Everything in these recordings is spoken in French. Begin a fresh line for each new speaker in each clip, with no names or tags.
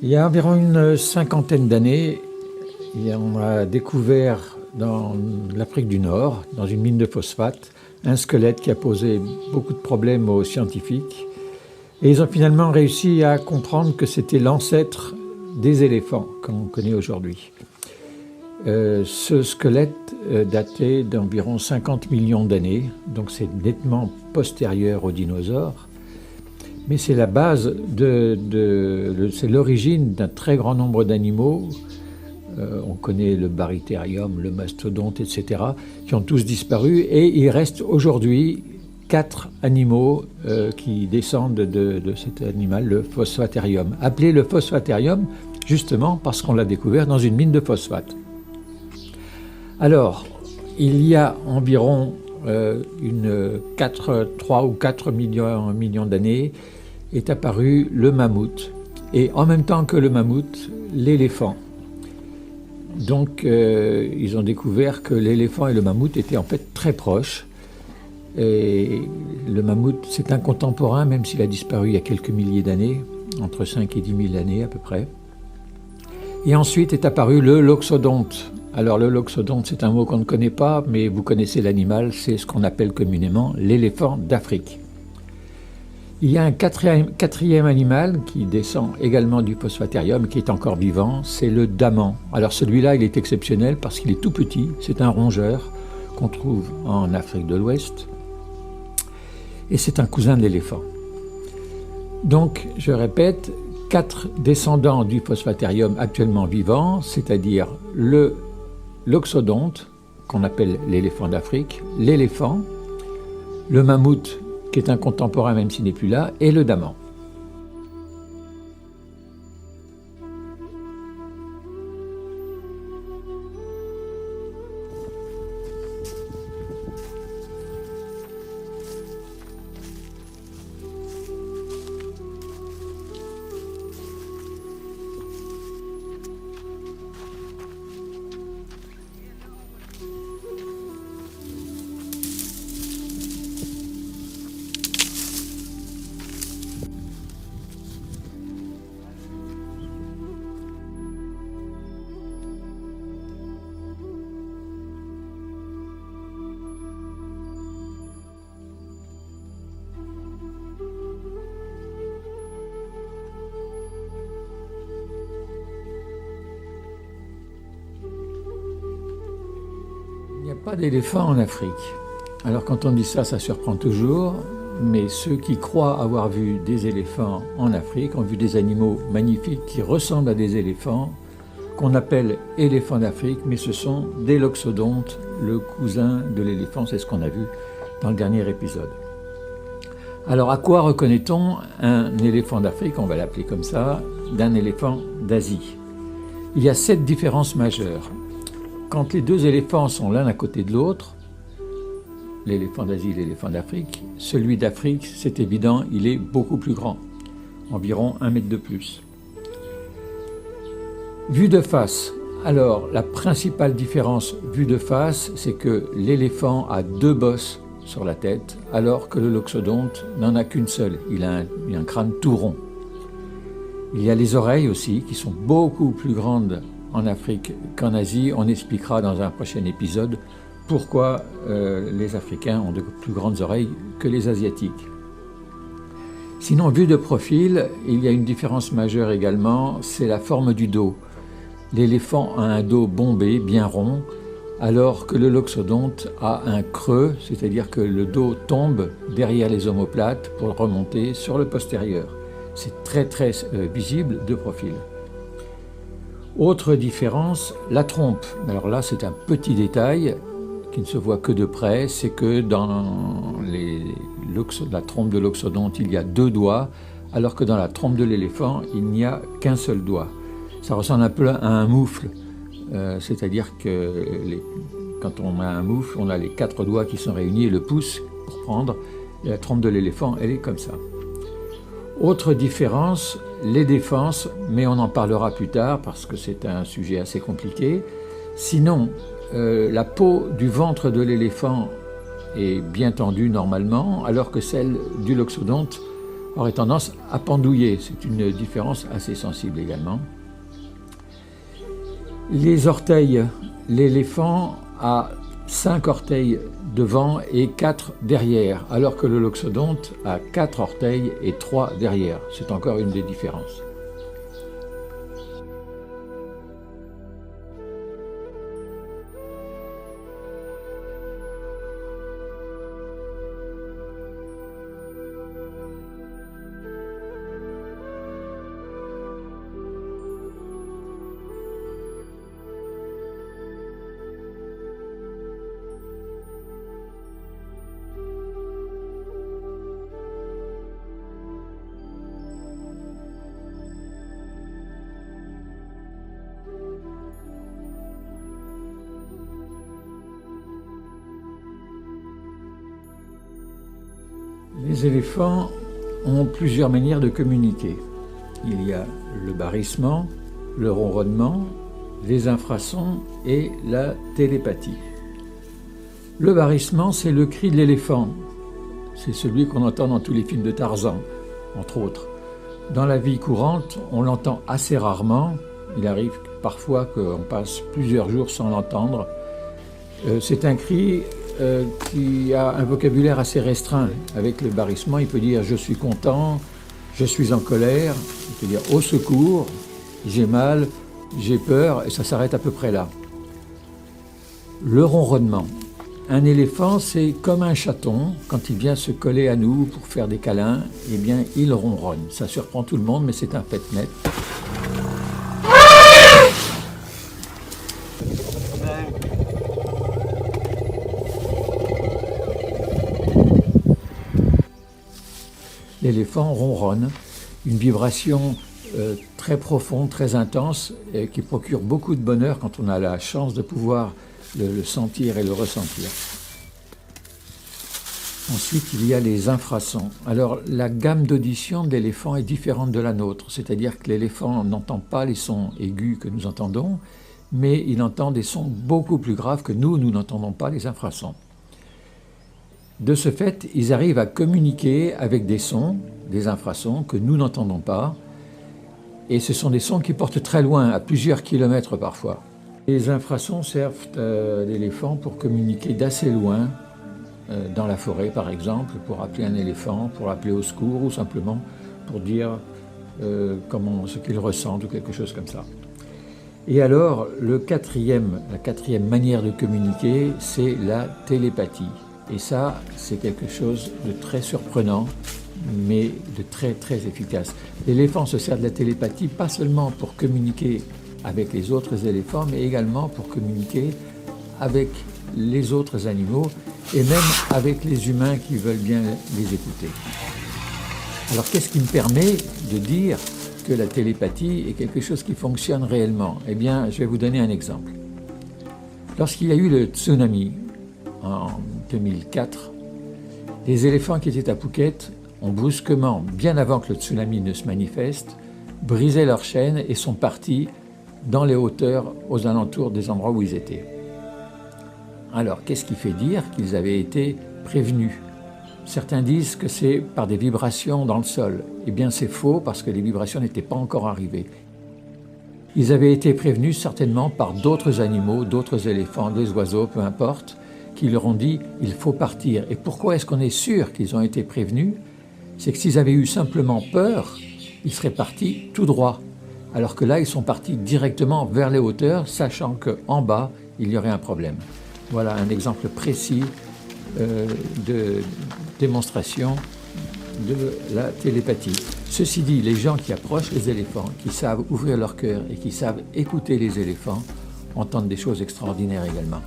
Il y a environ une cinquantaine d'années, on a découvert dans l'Afrique du Nord, dans une mine de phosphate, un squelette qui a posé beaucoup de problèmes aux scientifiques. Et ils ont finalement réussi à comprendre que c'était l'ancêtre des éléphants, comme on connaît aujourd'hui. Ce squelette datait d'environ 50 millions d'années, donc c'est nettement postérieur aux dinosaures. Mais c'est la base, c'est l'origine d'un très grand nombre d'animaux. On connaît le barythérium, le mastodonte, etc., qui ont tous disparu. Et il reste aujourd'hui 4 animaux qui descendent de cet animal, le phosphaterium. Appelé le phosphaterium, justement parce qu'on l'a découvert dans une mine de phosphate. Alors, il y a environ 3 ou 4 millions d'années, est apparu le mammouth. Et en même temps que le mammouth, l'éléphant. Donc, ils ont découvert que l'éléphant et le mammouth étaient en fait très proches. Et le mammouth, c'est un contemporain, même s'il a disparu il y a quelques milliers d'années, entre 5 et 10 000 années à peu près. Et ensuite est apparu le loxodonte. Alors le loxodonte, c'est un mot qu'on ne connaît pas, mais vous connaissez l'animal, c'est ce qu'on appelle communément l'éléphant d'Afrique. Il y a un quatrième animal qui descend également du phosphaterium, qui est encore vivant, c'est le daman. Alors celui-là, il est exceptionnel parce qu'il est tout petit, c'est un rongeur qu'on trouve en Afrique de l'Ouest, et c'est un cousin de l'éléphant. Donc, je répète, 4 descendants du phosphaterium actuellement vivants, c'est-à-dire le loxodonte, qu'on appelle l'éléphant d'Afrique, l'éléphant, le mammouth, qui est un contemporain même s'il n'est plus là, et le daman. Il n'y a pas d'éléphant en Afrique. Alors quand on dit ça, ça surprend toujours, mais ceux qui croient avoir vu des éléphants en Afrique ont vu des animaux magnifiques qui ressemblent à des éléphants, qu'on appelle éléphants d'Afrique, mais ce sont des loxodontes, le cousin de l'éléphant, c'est ce qu'on a vu dans le dernier épisode. Alors à quoi reconnaît-on un éléphant d'Afrique, on va l'appeler comme ça, d'un éléphant d'Asie? Il y a 7 différences majeures. Quand les 2 éléphants sont l'un à côté de l'autre, l'éléphant d'Asie et l'éléphant d'Afrique, celui d'Afrique, c'est évident, il est beaucoup plus grand, environ 1 mètre de plus. Vue de face, alors la principale différence vue de face, c'est que l'éléphant a 2 bosses sur la tête, alors que le loxodonte n'en a qu'une seule, il a un crâne tout rond. Il y a les oreilles aussi, qui sont beaucoup plus grandes en Afrique qu'en Asie. On expliquera dans un prochain épisode pourquoi les Africains ont de plus grandes oreilles que les Asiatiques. Sinon, vue de profil, il y a une différence majeure également, c'est la forme du dos. L'éléphant a un dos bombé, bien rond, alors que le loxodonte a un creux, c'est-à-dire que le dos tombe derrière les omoplates pour remonter sur le postérieur. C'est très visible de profil. Autre différence, la trompe. Alors là, c'est un petit détail qui ne se voit que de près, c'est que dans la trompe de loxodonte, il y a 2 doigts, alors que dans la trompe de l'éléphant, il n'y a qu'un seul doigt. Ça ressemble un peu à un moufle, c'est-à-dire que quand on a un moufle, on a les 4 doigts qui sont réunis et le pouce pour prendre, et la trompe de l'éléphant, elle est comme ça. Autre différence, les défenses, mais on en parlera plus tard parce que c'est un sujet assez compliqué. Sinon, la peau du ventre de l'éléphant est bien tendue normalement, alors que celle du loxodonte aurait tendance à pendouiller. C'est une différence assez sensible également. Les orteils, l'éléphant a 5 orteils devant et 4 derrière, alors que le loxodonte a 4 orteils et 3 derrière. C'est encore une des différences. Les éléphants ont plusieurs manières de communiquer. Il y a le barrissement, le ronronnement, les infrasons et la télépathie. Le barrissement, c'est le cri de l'éléphant. C'est celui qu'on entend dans tous les films de Tarzan, entre autres. Dans la vie courante, on l'entend assez rarement. Il arrive parfois qu'on passe plusieurs jours sans l'entendre. C'est un cri qui a un vocabulaire assez restreint. Avec le barrissement, il peut dire « je suis content »,« je suis en colère », il peut dire « au secours »,« j'ai mal »,« j'ai peur », et ça s'arrête à peu près là. Le ronronnement. Un éléphant, c'est comme un chaton. Quand il vient se coller à nous pour faire des câlins, eh bien, il ronronne. Ça surprend tout le monde, mais c'est un fait net. L'éléphant ronronne, une vibration très profonde, très intense, qui procure beaucoup de bonheur quand on a la chance de pouvoir le sentir et le ressentir. Ensuite, il y a les infrasons. Alors, la gamme d'audition de l'éléphant est différente de la nôtre, c'est-à-dire que l'éléphant n'entend pas les sons aigus que nous entendons, mais il entend des sons beaucoup plus graves que nous n'entendons pas les infrasons. De ce fait, ils arrivent à communiquer avec des sons, des infrasons, que nous n'entendons pas. Et ce sont des sons qui portent très loin, à plusieurs kilomètres parfois. Les infrasons servent à l'éléphant pour communiquer d'assez loin, dans la forêt par exemple, pour appeler un éléphant, pour appeler au secours, ou simplement pour dire ce qu'il ressent ou quelque chose comme ça. Et alors, la quatrième manière de communiquer, c'est la télépathie. Et ça, c'est quelque chose de très surprenant, mais de très très efficace. L'éléphant se sert de la télépathie pas seulement pour communiquer avec les autres éléphants, mais également pour communiquer avec les autres animaux et même avec les humains qui veulent bien les écouter. Alors qu'est-ce qui me permet de dire que la télépathie est quelque chose qui fonctionne réellement? Eh bien, je vais vous donner un exemple. Lorsqu'il y a eu le tsunami en 2004, les éléphants qui étaient à Phuket ont brusquement, bien avant que le tsunami ne se manifeste, brisé leur chaîne et sont partis dans les hauteurs aux alentours des endroits où ils étaient. Alors, qu'est-ce qui fait dire qu'ils avaient été prévenus? Certains disent que c'est par des vibrations dans le sol. Eh bien, c'est faux parce que les vibrations n'étaient pas encore arrivées. Ils avaient été prévenus certainement par d'autres animaux, d'autres éléphants, des oiseaux, peu importe, qui leur ont dit « il faut partir ». Et pourquoi est-ce qu'on est sûr qu'ils ont été prévenus? C'est que s'ils avaient eu simplement peur, ils seraient partis tout droit. Alors que là, ils sont partis directement vers les hauteurs, sachant qu'en bas, il y aurait un problème. Voilà un exemple précis de démonstration de la télépathie. Ceci dit, les gens qui approchent les éléphants, qui savent ouvrir leur cœur et qui savent écouter les éléphants, entendent des choses extraordinaires également.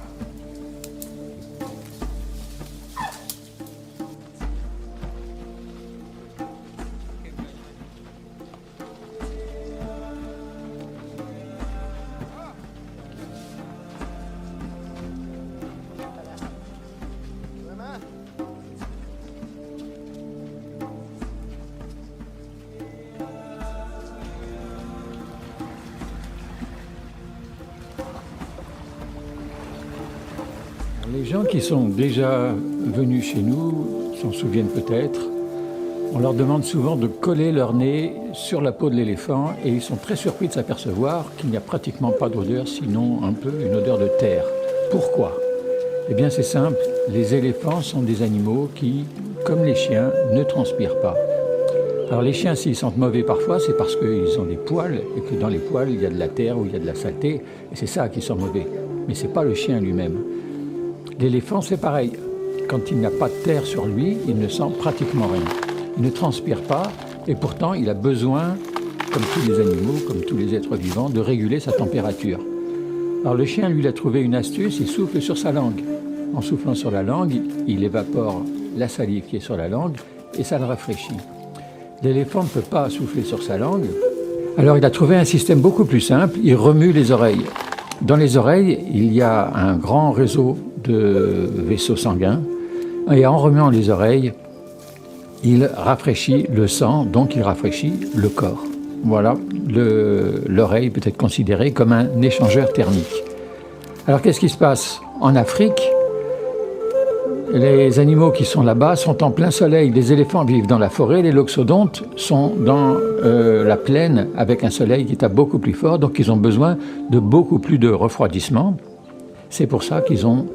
Les gens qui sont déjà venus chez nous s'en souviennent peut-être. On leur demande souvent de coller leur nez sur la peau de l'éléphant et ils sont très surpris de s'apercevoir qu'il n'y a pratiquement pas d'odeur, sinon un peu une odeur de terre. Pourquoi? Eh bien c'est simple, les éléphants sont des animaux qui, comme les chiens, ne transpirent pas. Alors les chiens, s'ils sentent mauvais parfois, c'est parce qu'ils ont des poils et que dans les poils, il y a de la terre ou il y a de la saleté et c'est ça qui sent mauvais. Mais ce n'est pas le chien lui-même. L'éléphant, c'est pareil. Quand il n'a pas de terre sur lui, il ne sent pratiquement rien. Il ne transpire pas et pourtant il a besoin, comme tous les animaux, comme tous les êtres vivants, de réguler sa température. Alors le chien, lui, il a trouvé une astuce, il souffle sur sa langue. En soufflant sur la langue, il évapore la salive qui est sur la langue et ça le rafraîchit. L'éléphant ne peut pas souffler sur sa langue, alors il a trouvé un système beaucoup plus simple, il remue les oreilles. Dans les oreilles, il y a un grand réseau de vaisseaux sanguins et en remuant les oreilles, il rafraîchit le sang, donc il rafraîchit le corps. Voilà, l'oreille peut être considérée comme un échangeur thermique. Alors qu'est-ce qui se passe? En Afrique, les animaux qui sont là-bas sont en plein soleil. Les éléphants vivent dans la forêt, les loxodontes sont dans la plaine avec un soleil qui est beaucoup plus fort, donc ils ont besoin de beaucoup plus de refroidissement. C'est pour ça qu'ils ont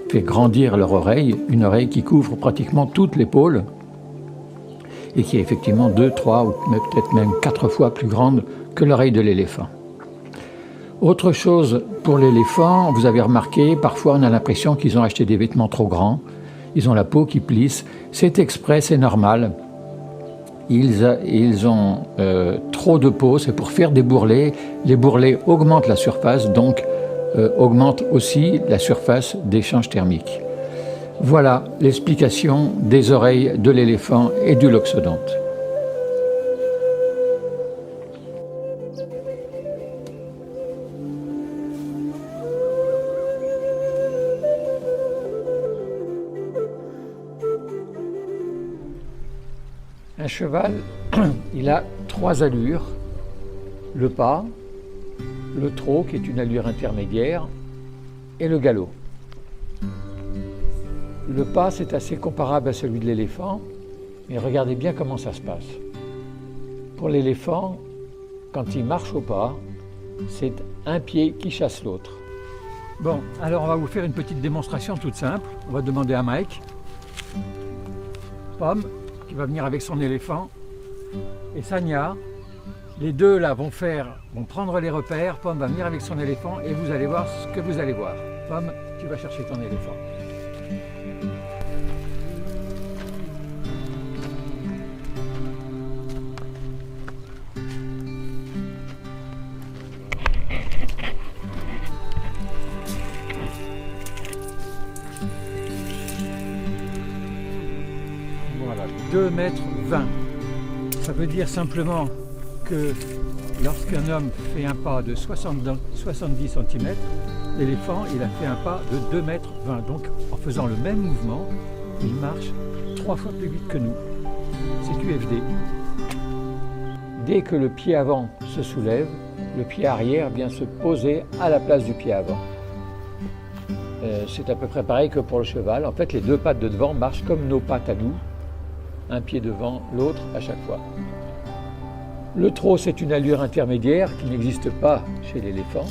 fait grandir leur oreille, une oreille qui couvre pratiquement toute l'épaule et qui est effectivement 2, 3 ou peut-être même 4 fois plus grande que l'oreille de l'éléphant. Autre chose pour l'éléphant, vous avez remarqué, parfois on a l'impression qu'ils ont acheté des vêtements trop grands, ils ont la peau qui plisse, c'est exprès, c'est normal. Ils ont trop de peau, c'est pour faire des bourrelets. Les bourrelets augmentent la surface, donc augmentent aussi la surface d'échange thermique. Voilà l'explication des oreilles de l'éléphant et du loxodonte. Un cheval, il a 3 allures, le pas, le trot qui est une allure intermédiaire et le galop. Le pas, c'est assez comparable à celui de l'éléphant, mais regardez bien comment ça se passe. Pour l'éléphant, quand il marche au pas, c'est un pied qui chasse l'autre. Bon, alors on va vous faire une petite démonstration toute simple. On va demander à Mike, Pomme, qui va venir avec son éléphant, et Sanya. Les deux là vont prendre les repères. Pomme va venir avec son éléphant et vous allez voir ce que vous allez voir. Pomme, tu vas chercher ton éléphant. Voilà, 2,20 m. Ça veut dire simplement que lorsqu'un homme fait un pas de 70 cm, l'éléphant il a fait un pas de 2,20 m. Donc en faisant le même mouvement, il marche 3 fois plus vite que nous. C'est QFD. Dès que le pied avant se soulève, le pied arrière vient se poser à la place du pied avant. C'est à peu près pareil que pour le cheval. En fait, les 2 pattes de devant marchent comme nos pattes à nous. Un pied devant, l'autre à chaque fois. Le trot, c'est une allure intermédiaire qui n'existe pas chez l'éléphant.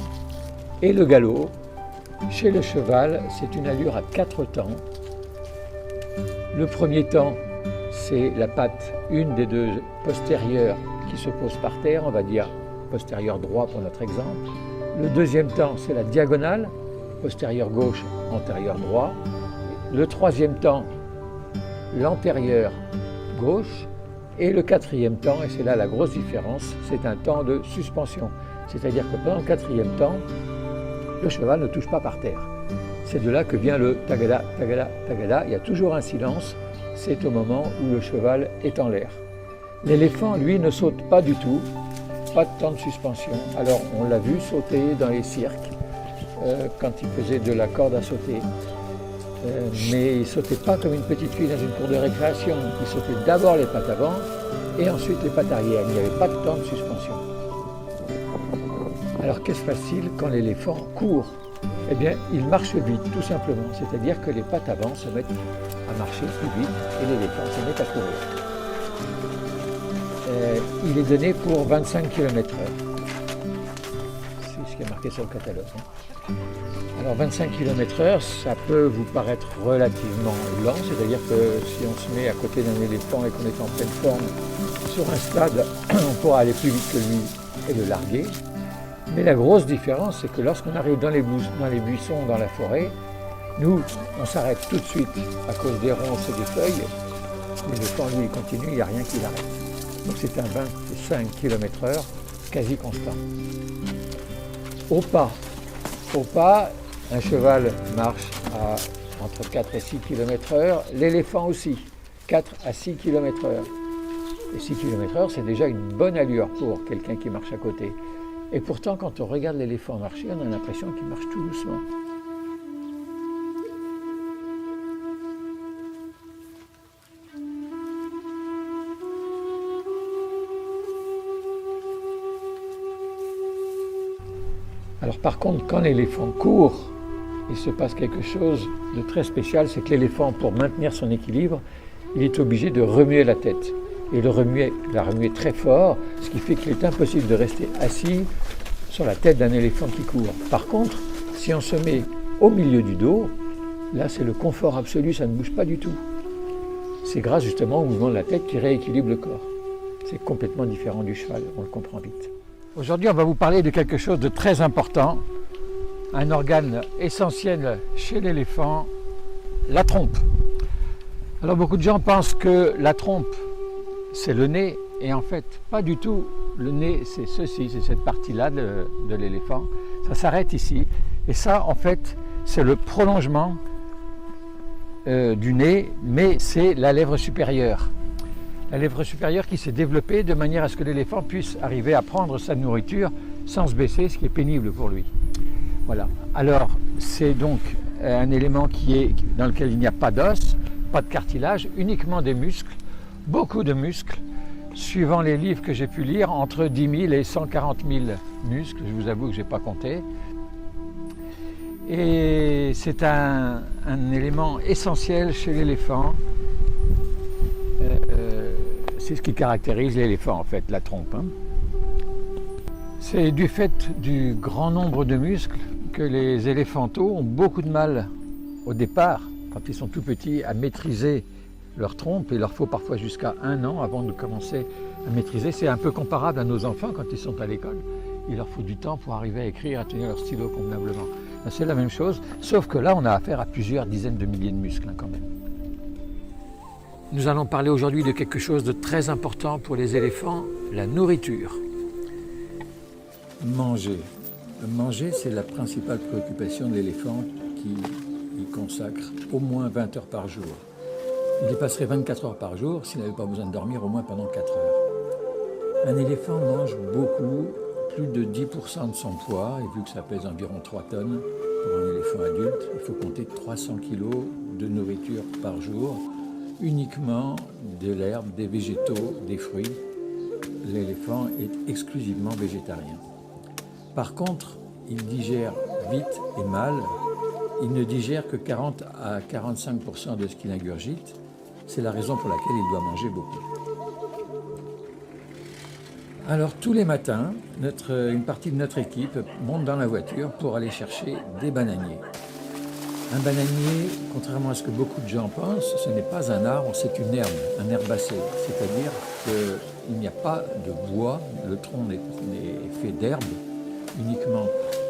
Et le galop, chez le cheval, c'est une allure à 4 temps. Le premier temps, c'est la patte, une des 2 postérieures qui se pose par terre, on va dire postérieur droit pour notre exemple. Le deuxième temps, c'est la diagonale, postérieur gauche, antérieur droit. Le troisième temps, l'antérieur gauche. Et le 4e temps, et c'est là la grosse différence, c'est un temps de suspension. C'est-à-dire que pendant le 4e temps, le cheval ne touche pas par terre. C'est de là que vient le tagada, tagada, tagada. Il y a toujours un silence, c'est au moment où le cheval est en l'air. L'éléphant, lui, ne saute pas du tout, pas de temps de suspension. Alors, on l'a vu sauter dans les cirques, quand il faisait de la corde à sauter. Mais il ne sautait pas comme une petite fille dans une cour de récréation. Il sautait d'abord les pattes avant et ensuite les pattes arrière. Il n'y avait pas de temps de suspension. Alors qu'est-ce qui se passe-t-il quand l'éléphant court? Eh bien, il marche vite, tout simplement. C'est-à-dire que les pattes avant se mettent à marcher plus vite et l'éléphant se met à courir. il est donné pour 25 km/h. C'est ce qui est marqué sur le catalogue. Alors 25 km/h, ça peut vous paraître relativement lent, c'est-à-dire que si on se met à côté d'un éléphant et qu'on est en pleine forme sur un stade, on pourra aller plus vite que lui et le larguer. Mais la grosse différence, c'est que lorsqu'on arrive dans les buissons, dans la forêt, nous, on s'arrête tout de suite à cause des ronces et des feuilles. L'éléphant, lui, il continue, il n'y a rien qui l'arrête. Donc c'est un 25 km/h quasi constant. Au pas, un cheval marche à entre 4 et 6 km/h, l'éléphant aussi, 4 à 6 km/h. Et 6 km/h, c'est déjà une bonne allure pour quelqu'un qui marche à côté. Et pourtant, quand on regarde l'éléphant marcher, on a l'impression qu'il marche tout doucement. Alors par contre, quand l'éléphant court, il se passe quelque chose de très spécial, c'est que l'éléphant, pour maintenir son équilibre, il est obligé de remuer la tête. Et la remuer très fort, ce qui fait qu'il est impossible de rester assis sur la tête d'un éléphant qui court. Par contre, si on se met au milieu du dos, là c'est le confort absolu, ça ne bouge pas du tout. C'est grâce justement au mouvement de la tête qui rééquilibre le corps. C'est complètement différent du cheval, on le comprend vite. Aujourd'hui, on va vous parler de quelque chose de très important, un organe essentiel chez l'éléphant, la trompe. Alors beaucoup de gens pensent que la trompe, c'est le nez, et en fait, pas du tout. Le nez, c'est ceci, c'est cette partie-là de l'éléphant. Ça s'arrête ici. Et ça, en fait, c'est le prolongement du nez, mais c'est la lèvre supérieure. La lèvre supérieure qui s'est développée de manière à ce que l'éléphant puisse arriver à prendre sa nourriture sans se baisser, ce qui est pénible pour lui. Voilà. Alors, c'est donc un élément dans lequel il n'y a pas d'os, pas de cartilage, uniquement des muscles, beaucoup de muscles, suivant les livres que j'ai pu lire, entre 10 000 et 140 000 muscles, je vous avoue que je n'ai pas compté. Et c'est un élément essentiel chez l'éléphant. C'est ce qui caractérise l'éléphant en fait, la trompe. C'est du fait du grand nombre de muscles que les éléphantaux ont beaucoup de mal au départ, quand ils sont tout petits, à maîtriser leur trompe. Il leur faut parfois jusqu'à 1 an avant de commencer à maîtriser. C'est un peu comparable à nos enfants quand ils sont à l'école. Il leur faut du temps pour arriver à écrire, à tenir leur stylo convenablement. C'est la même chose, sauf que là on a affaire à plusieurs dizaines de milliers de muscles quand même. Nous allons parler aujourd'hui de quelque chose de très important pour les éléphants, la nourriture. Manger. Manger, c'est la principale préoccupation de l'éléphant qui y consacre au moins 20 heures par jour. Il y passerait 24 heures par jour s'il n'avait pas besoin de dormir au moins pendant 4 heures. Un éléphant mange beaucoup, plus de 10% de son poids, et vu que ça pèse environ 3 tonnes pour un éléphant adulte, il faut compter 300 kg de nourriture par jour, uniquement de l'herbe, des végétaux, des fruits. L'éléphant est exclusivement végétarien. Par contre, il digère vite et mal. Il ne digère que 40 à 45% de ce qu'il ingurgite. C'est la raison pour laquelle il doit manger beaucoup. Alors tous les matins, une partie de notre équipe monte dans la voiture pour aller chercher des bananiers. Un bananier, contrairement à ce que beaucoup de gens pensent, ce n'est pas un arbre, c'est une herbe, un herbacé. C'est-à-dire qu'il n'y a pas de bois, le tronc est fait d'herbe uniquement.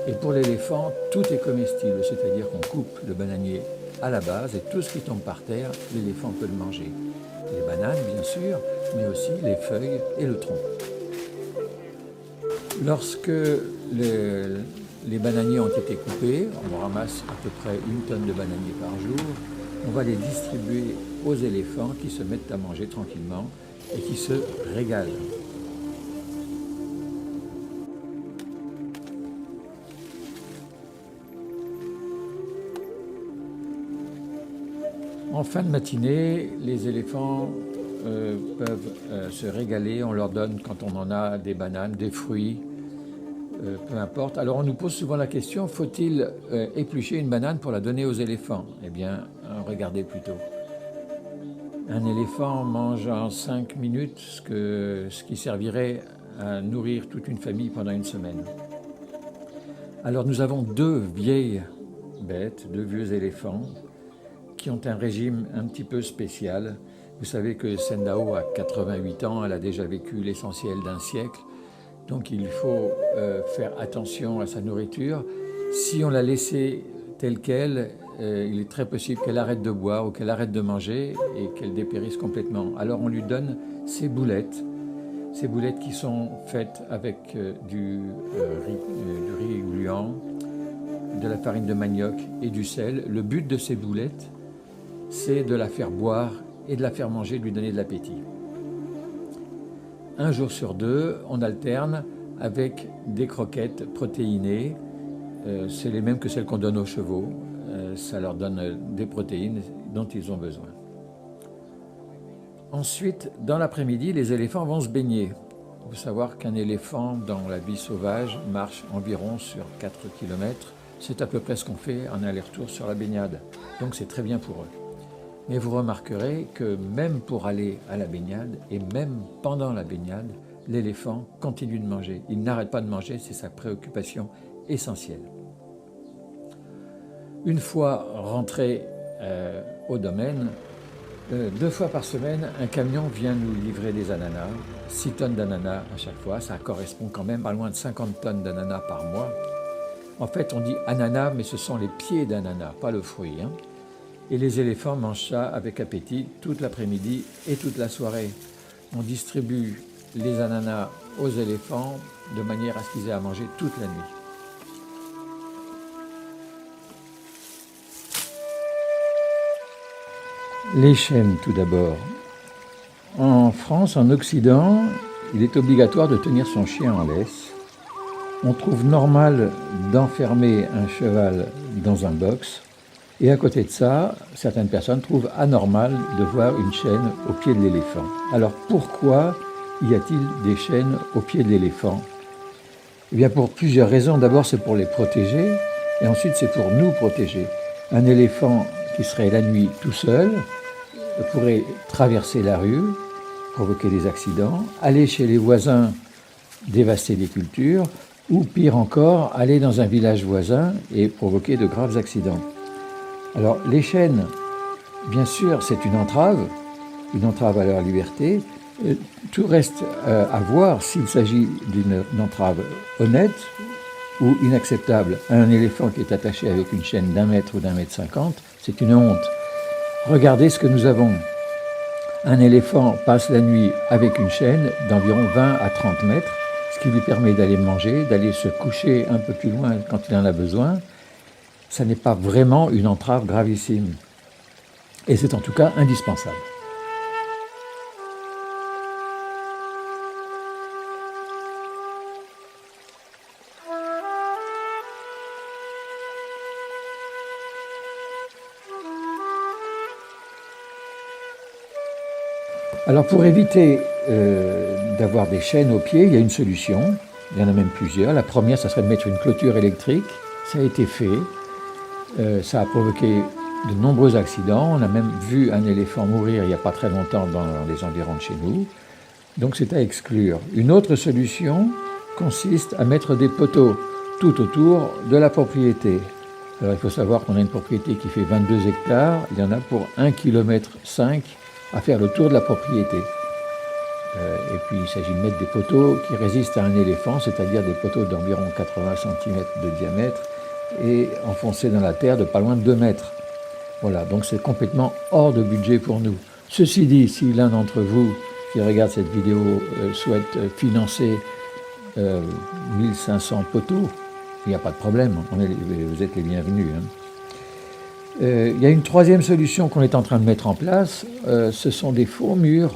Et pour l'éléphant, tout est comestible, c'est-à-dire qu'on coupe le bananier à la base et tout ce qui tombe par terre, l'éléphant peut le manger. Les bananes, bien sûr, mais aussi les feuilles et le tronc. Lorsque les bananiers ont été coupés, on ramasse à peu près 1 tonne de bananiers par jour, on va les distribuer aux éléphants qui se mettent à manger tranquillement et qui se régalent. En fin de matinée, les éléphants peuvent se régaler. On leur donne, quand on en a, des bananes, des fruits, peu importe. Alors on nous pose souvent la question, faut-il éplucher une banane pour la donner aux éléphants? Eh bien, regardez plutôt. Un éléphant mange en 5 minutes ce qui servirait à nourrir toute une famille pendant une semaine. Alors nous avons deux vieilles bêtes, deux vieux éléphants, qui ont un régime un petit peu spécial. Vous savez que Sendao a 88 ans, elle a déjà vécu l'essentiel d'un siècle, donc il faut faire attention à sa nourriture. Si on l'a laissée telle qu'elle, il est très possible qu'elle arrête de boire ou qu'elle arrête de manger et qu'elle dépérisse complètement. Alors on lui donne ces boulettes qui sont faites avec du riz gluant, de la farine de manioc et du sel. Le but de ces boulettes, c'est de la faire boire et de la faire manger, de lui donner de l'appétit. Un jour sur deux, on alterne avec des croquettes protéinées. C'est les mêmes que celles qu'on donne aux chevaux. Ça leur donne des protéines dont ils ont besoin. Ensuite, dans l'après-midi, les éléphants vont se baigner. Il faut savoir qu'un éléphant, dans la vie sauvage, marche environ sur 4 km. C'est à peu près ce qu'on fait en aller-retour sur la baignade. Donc c'est très bien pour eux. Mais vous remarquerez que même pour aller à la baignade, et même pendant la baignade, l'éléphant continue de manger. Il n'arrête pas de manger, c'est sa préoccupation essentielle. Une fois rentré au domaine, 2 fois par semaine, un camion vient nous livrer des ananas, 6 tonnes d'ananas à chaque fois. Ça correspond quand même à loin de 50 tonnes d'ananas par mois. En fait, on dit ananas, mais ce sont les pieds d'ananas, pas le fruit. Et les éléphants mangent ça avec appétit toute l'après-midi et toute la soirée. On distribue les ananas aux éléphants de manière à ce qu'ils aient à manger toute la nuit. Les chênes, tout d'abord. En France, en Occident, il est obligatoire de tenir son chien en laisse. On trouve normal d'enfermer un cheval dans un box. Et à côté de ça, certaines personnes trouvent anormal de voir une chaîne au pied de l'éléphant. Alors pourquoi y a-t-il des chaînes au pied de l'éléphant? Eh bien pour plusieurs raisons. D'abord, c'est pour les protéger, et ensuite c'est pour nous protéger. Un éléphant qui serait la nuit tout seul pourrait traverser la rue, provoquer des accidents, aller chez les voisins, dévaster des cultures, ou pire encore, aller dans un village voisin et provoquer de graves accidents. Alors les chaînes, bien sûr, c'est une entrave à leur liberté. Tout reste à voir s'il s'agit d'une entrave honnête ou inacceptable. Un éléphant qui est attaché avec une chaîne d'1 mètre ou d'1,50 m, c'est une honte. Regardez ce que nous avons. Un éléphant passe la nuit avec une chaîne d'environ 20 à 30 mètres, ce qui lui permet d'aller manger, d'aller se coucher un peu plus loin quand il en a besoin. Ça n'est pas vraiment une entrave gravissime. Et c'est en tout cas indispensable. Alors pour éviter d'avoir des chaînes aux pieds, il y a une solution. Il y en a même plusieurs. La première, ça serait de mettre une clôture électrique. Ça a été fait. Ça a provoqué de nombreux accidents. On a même vu un éléphant mourir il n'y a pas très longtemps dans les environs de chez nous. Donc c'est à exclure. Une autre solution consiste à mettre des poteaux tout autour de la propriété. Alors il faut savoir qu'on a une propriété qui fait 22 hectares. Il y en a pour 1,5 km à faire le tour de la propriété. Et puis il s'agit de mettre des poteaux qui résistent à un éléphant, c'est-à-dire des poteaux d'environ 80 cm de diamètre et enfoncés dans la terre de pas loin de 2 mètres. Voilà, donc c'est complètement hors de budget pour nous. Ceci dit, si l'un d'entre vous qui regarde cette vidéo souhaite financer 1500 poteaux, il n'y a pas de problème, vous êtes les bienvenus. Il y a une troisième solution qu'on est en train de mettre en place, ce sont des faux murs,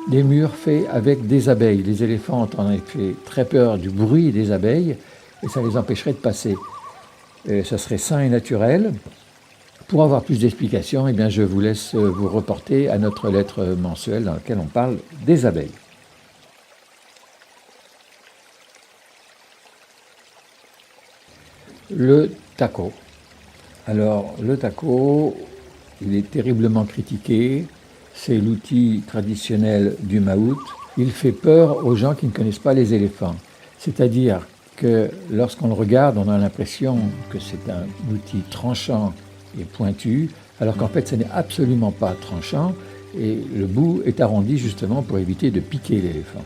des murs faits avec des abeilles. Les éléphants ont en effet très peur du bruit des abeilles et ça les empêcherait de passer. Ça serait sain et naturel. Pour avoir plus d'explications, eh bien, je vous laisse vous reporter à notre lettre mensuelle dans laquelle on parle des abeilles. Le taco. Alors, le taco, il est terriblement critiqué. c'est l'outil traditionnel du maout. Il fait peur aux gens qui ne connaissent pas les éléphants. C'est-à-dire que lorsqu'on le regarde, on a l'impression que c'est un outil tranchant et pointu, alors qu'en fait ce n'est absolument pas tranchant et le bout est arrondi justement pour éviter de piquer l'éléphant.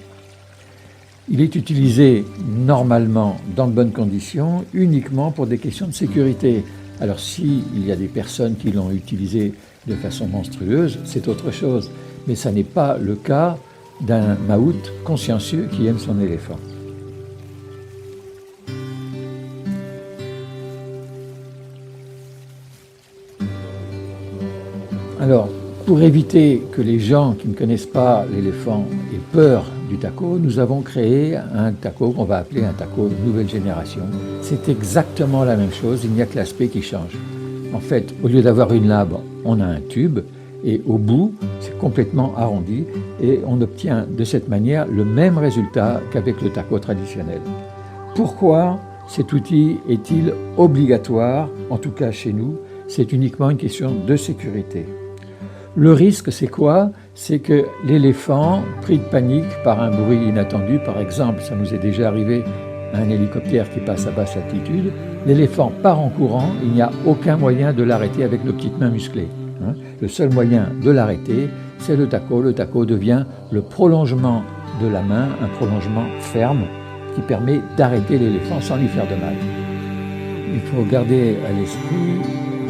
Il est utilisé normalement dans de bonnes conditions uniquement pour des questions de sécurité. Alors s'il y a des personnes qui l'ont utilisé de façon monstrueuse, c'est autre chose. Mais ça n'est pas le cas d'un maout consciencieux qui aime son éléphant. Alors, pour éviter que les gens qui ne connaissent pas l'éléphant aient peur du taco, nous avons créé un taco qu'on va appeler un taco nouvelle génération. C'est exactement la même chose, il n'y a que l'aspect qui change. En fait, au lieu d'avoir une lame, on a un tube et au bout, c'est complètement arrondi et on obtient de cette manière le même résultat qu'avec le taco traditionnel. Pourquoi cet outil est-il obligatoire, en tout cas chez nous? C'est uniquement une question de sécurité. Le risque, c'est quoi? C'est que l'éléphant, pris de panique par un bruit inattendu, par exemple, ça nous est déjà arrivé, un hélicoptère qui passe à basse altitude, l'éléphant part en courant, il n'y a aucun moyen de l'arrêter avec nos petites mains musclées. Le seul moyen de l'arrêter, c'est le taco. Le taco devient le prolongement de la main, un prolongement ferme qui permet d'arrêter l'éléphant sans lui faire de mal. Il faut garder à l'esprit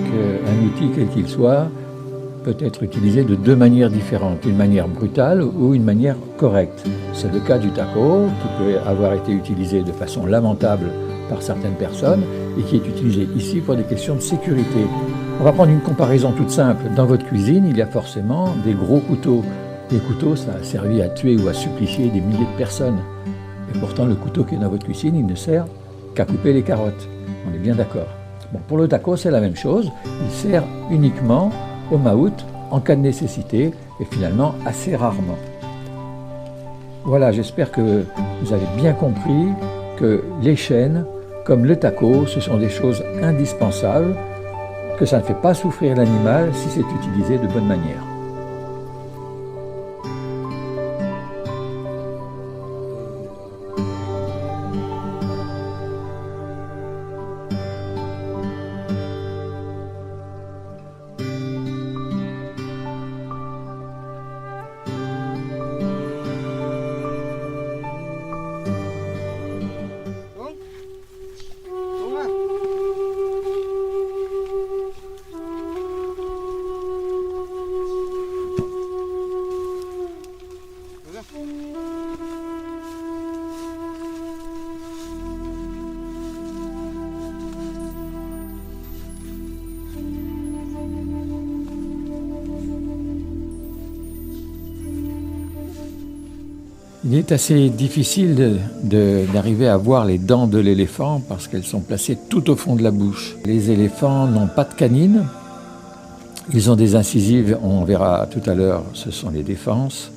qu'un outil, quel qu'il soit, peut être utilisé de deux manières différentes, une manière brutale ou une manière correcte. C'est le cas du taco, qui peut avoir été utilisé de façon lamentable par certaines personnes et qui est utilisé ici pour des questions de sécurité. On va prendre une comparaison toute simple. Dans votre cuisine, il y a forcément des gros couteaux. Les couteaux, ça a servi à tuer ou à supplicier des milliers de personnes. Et pourtant, le couteau qui est dans votre cuisine, il ne sert qu'à couper les carottes. On est bien d'accord. Bon, pour le taco, c'est la même chose. Il sert uniquement au maout en cas de nécessité et finalement assez rarement. Voilà, j'espère que vous avez bien compris que les chaînes, comme le taco, ce sont des choses indispensables, que ça ne fait pas souffrir l'animal si c'est utilisé de bonne manière. Il est assez difficile d'arriver à voir les dents de l'éléphant parce qu'elles sont placées tout au fond de la bouche. Les éléphants n'ont pas de canines, ils ont des incisives, on verra tout à l'heure, ce sont les défenses.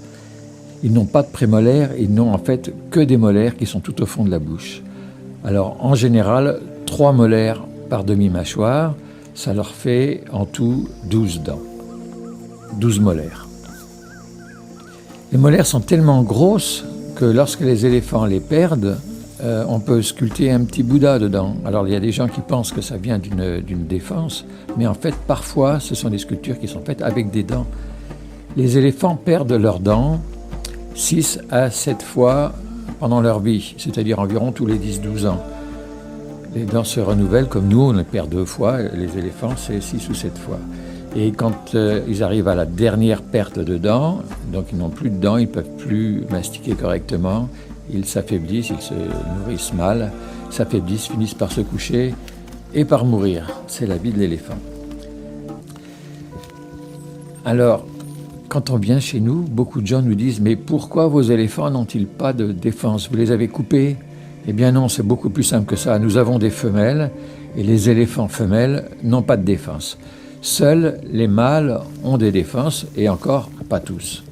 Ils n'ont pas de prémolaires, ils n'ont en fait que des molaires qui sont tout au fond de la bouche. Alors en général, 3 molaires par demi-mâchoire, ça leur fait en tout 12 dents, 12 molaires. Les molaires sont tellement grosses que lorsque les éléphants les perdent, on peut sculpter un petit Bouddha dedans. Alors il y a des gens qui pensent que ça vient d'une défense, mais en fait parfois ce sont des sculptures qui sont faites avec des dents. Les éléphants perdent leurs dents 6 à 7 fois pendant leur vie, c'est-à-dire environ tous les 10-12 ans. Les dents se renouvellent comme nous, on les perd 2 fois, les éléphants c'est 6 ou 7 fois. Et quand ils arrivent à la dernière perte de dents, donc ils n'ont plus de dents, ils ne peuvent plus mastiquer correctement, ils s'affaiblissent, ils se nourrissent mal, s'affaiblissent, finissent par se coucher et par mourir. C'est la vie de l'éléphant. Alors, quand on vient chez nous, beaucoup de gens nous disent « Mais pourquoi vos éléphants n'ont-ils pas de défense? Vous les avez coupés ?» Eh bien non, c'est beaucoup plus simple que ça. Nous avons des femelles et les éléphants femelles n'ont pas de défense. Seuls les mâles ont des défenses, et encore pas tous.